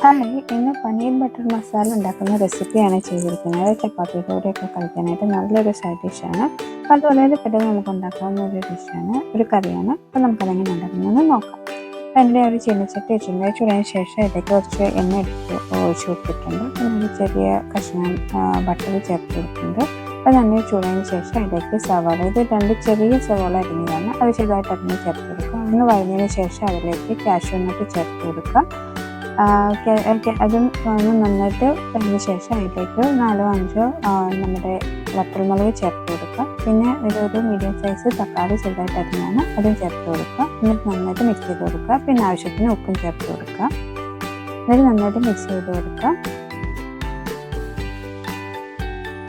Hi, ഇന്ന് paneer butter masala ഉണ്ടാക്കുന്ന റെസിപ്പിയാണ് ചെയ്തിരിക്കുന്നത്. ചപ്പാത്തിയുടെ കൂടെയൊക്കെ കഴിക്കാനായിട്ട് നല്ലൊരു സൈഡ് ഡിഷാണ്. അത് വളരെ പെട്ടെന്ന് നമുക്ക് ഉണ്ടാക്കാവുന്ന ഒരു ഡിഷാണ്, ഒരു കറിയാണ്. അപ്പോൾ നമുക്കതെങ്ങനെ ഉണ്ടാക്കുന്നതെന്ന് നോക്കാം. അതിൻ്റെ ഒരു ചീനച്ചട്ടി വെച്ചിട്ടുണ്ട്. ചൂടായതിനു ശേഷം ഇതിലേക്ക് കുറച്ച് എണ്ണ എടുത്ത് ഒഴിച്ച് കൊടുത്തിട്ടുണ്ട്. പിന്നെ ഒരു ചെറിയ കഷ്ണം ബട്ടർ ചേർത്ത് കൊടുത്തിട്ടുണ്ട്. അത് നന്നായി ചൂടായതിനു ശേഷം അതിലേക്ക് സവാള, ഇത് 2 ചെറിയ സവാള അരിഞ്ഞതാണ്, അത് ചെറുതായിട്ട് അരിഞ്ഞ് ചേർത്ത് കൊടുക്കുക. ഒന്ന് വഴഞ്ഞതിന് ശേഷം അതിലേക്ക് കാഷ്യൂ നട്ട് ചേർത്ത് കൊടുക്കുക. അതും നന്നായിട്ട് അതിന് ശേഷം അതിലേക്ക് 4-5 നമ്മുടെ വറ്റൽമുളക് ചേർത്ത് കൊടുക്കുക. പിന്നെ ഒരു മീഡിയം സൈസ് തക്കാളി ചെറുതായിട്ട് അരിഞ്ഞാണ്, അതും ചേർത്ത് കൊടുക്കുക. എന്നിട്ട് നന്നായിട്ട് മിക്സ് ചെയ്ത് കൊടുക്കുക. പിന്നെ ആവശ്യത്തിന് ഉപ്പും ചേർത്ത് കൊടുക്കുക. എന്നിട്ട് നന്നായിട്ട് മിക്സ് ചെയ്ത് കൊടുക്കുക.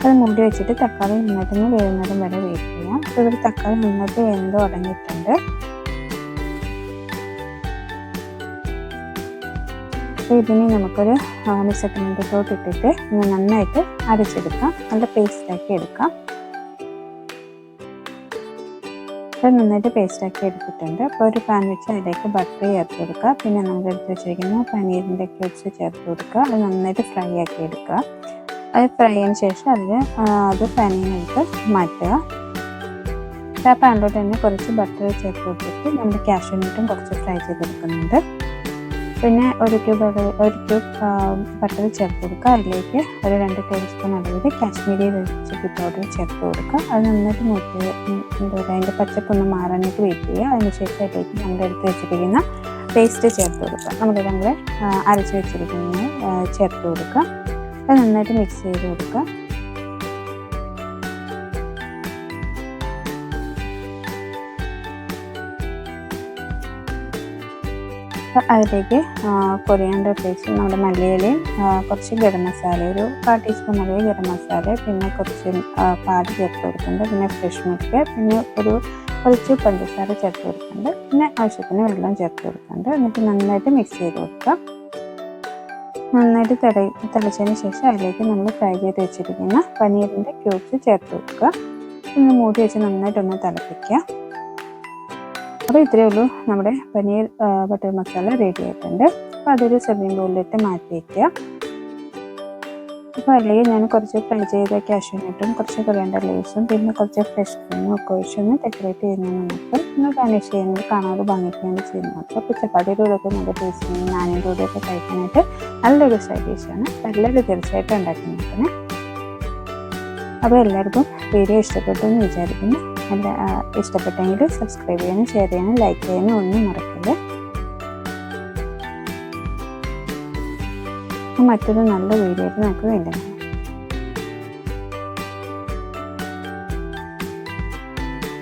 അത് മൂടി വെച്ചിട്ട് തക്കാളി നന്നായിട്ടൊന്ന് വേവുന്നതും വരെ വെയിറ്റ് ചെയ്യാം. ഇവിടെ തക്കാളി നന്നായിട്ട് വെന്ത് തുടങ്ങിയിട്ടുണ്ട്. അപ്പോൾ ഇതിനെ നമുക്കൊരു മിക്സറിനകത്തോട്ട് ഇട്ടിട്ട് നന്നായിട്ട് അരച്ചെടുക്കാം, നല്ല പേസ്റ്റാക്കി എടുക്കാം. അത് നന്നായിട്ട് പേസ്റ്റാക്കി എടുത്തിട്ടുണ്ട്. അപ്പോൾ ഒരു പാൻ വെച്ച് അതിലേക്ക് ബട്ടർ ചേർത്ത് കൊടുക്കുക. പിന്നെ നമ്മൾ എടുത്ത് വെച്ചിരിക്കുന്ന പനീരിൻ്റെ ക്യൂബ്സ് ചേർത്ത് കൊടുക്കുക. അത് നന്നായിട്ട് ഫ്രൈ ആക്കി എടുക്കുക. അത് ഫ്രൈ ചെയ്തതിന് ശേഷം അത് പാനിൽ നിന്നെടുത്ത് മാറ്റുക. ആ പാനിലോട്ട് തന്നെ കുറച്ച് ബട്ടർ ചേർത്ത് കൊടുത്തിട്ട് നമ്മൾ കാഷ്യൂ നട്ടും കുറച്ച് ഫ്രൈ ചെയ്തെടുക്കുന്നുണ്ട്. പിന്നെ ഒരു ക്യൂബ് ബട്ടർ ചേർത്ത് കൊടുക്കുക. അതിലേക്ക് ഒരു 2 ടേബിൾ സ്പൂൺ അളവിൽ കാശ്മീരി റെഡ് ചില്ലി പൗഡർ ചേർത്ത് കൊടുക്കുക. അത് നന്നായിട്ട് അതിൻ്റെ പച്ചപ്പൊന്ന് മാറാനായിട്ട് വെയിറ്റ് ചെയ്യുക. അതിനുശേഷം അതിലേക്ക് നമ്മൾ എടുത്ത് വെച്ചിരിക്കുന്ന പേസ്റ്റ് ചേർത്ത് കൊടുക്കുക. നമ്മളിതെല്ലാം കൂടെ അരച്ച് വെച്ചിരിക്കുന്നത് ചേർത്ത് കൊടുക്കുക. അത് നന്നായിട്ട് മിക്സ് ചെയ്ത് കൊടുക്കുക. അതിലേക്ക് കൊറിയാണ്ടർ പേസ്റ്റ്, നമ്മുടെ മല്ലിയിലയും കുറച്ച് ഗരം മസാല, ഒരു 1/4 ടീസ്പൂൺ അളവിൽ ഗരം മസാല, പിന്നെ കുറച്ച് പാൽ ചേർത്ത് കൊടുക്കുന്നുണ്ട്, പിന്നെ ഫ്രഷ് മിൽക്ക്, പിന്നെ കുറച്ച് പഞ്ചസാര ചേർത്ത് കൊടുക്കുന്നുണ്ട്, പിന്നെ ആവശ്യത്തിന് വെള്ളം ചേർത്ത് കൊടുക്കുന്നുണ്ട്. എന്നിട്ട് നന്നായിട്ട് മിക്സ് ചെയ്ത് കൊടുക്കുക. നന്നായിട്ട് തിളച്ചതിന് ശേഷം അതിലേക്ക് നമ്മൾ ഫ്രൈ ചെയ്ത് വെച്ചിരിക്കുന്ന പനീറിൻ്റെ ക്യൂബ്സ് ചേർത്ത് കൊടുക്കുക. ഒന്ന് മൂടി വെച്ച് നന്നായിട്ടൊന്ന് തിളപ്പിക്കുക. അപ്പോൾ ഇത്രയേ ഉള്ളൂ, നമ്മുടെ പനീർ ബട്ടർ മസാല റെഡി ആയിട്ടുണ്ട്. അപ്പോൾ അതൊരു സെർവിങ് ബൗളിലിട്ട് മാറ്റി വയ്ക്കുക. അപ്പോൾ അതിലേക്ക് ഞാൻ കുറച്ച് ഫ്രൈ ചെയ്ത കാഷ്യൂ നട്ടും കുറച്ച് കൊറിയാണ്ടർ ലീവ്സും പിന്നെ കുറച്ച് ഫ്രഷ് ക്രീമും ഒക്കെ ഒഴിച്ചൊന്ന് ഡെക്കറേറ്റ് ചെയ്യുന്നത് മാത്രം. ഒന്ന് ഗാർണിഷ് ചെയ്യുന്നത് കാണാതെ ഭംഗിക്കുകയാണ് ചെയ്യുന്നത് മാത്രം. അപ്പോൾ ചപ്പാത്തിയുടെ കൂടെയൊക്കെ നല്ല ടേസ്റ്റിന് നാനിൻ്റെ കൂടെയൊക്കെ കഴിക്കാനായിട്ട് നല്ലൊരു സൈഡ് ഡിഷാണ്. എല്ലാവരും തീർച്ചയായിട്ടും ഉണ്ടാക്കി നോക്കണേ. അപ്പോൾ എല്ലാവർക്കും വീഡിയോ ഇഷ്ടപ്പെട്ടു എന്ന് വിചാരിക്കുന്നു. ഇഷ്ടപ്പെട്ടെങ്കിൽ സബ്സ്ക്രൈബ് ചെയ്യാനും ഷെയർ ചെയ്യാനും ലൈക്ക് ചെയ്യാനും ഒന്നും മറക്കരുത്. മറ്റൊരു നല്ല വീഡിയോ ആയിട്ട് നമുക്ക് വേണ്ടത്.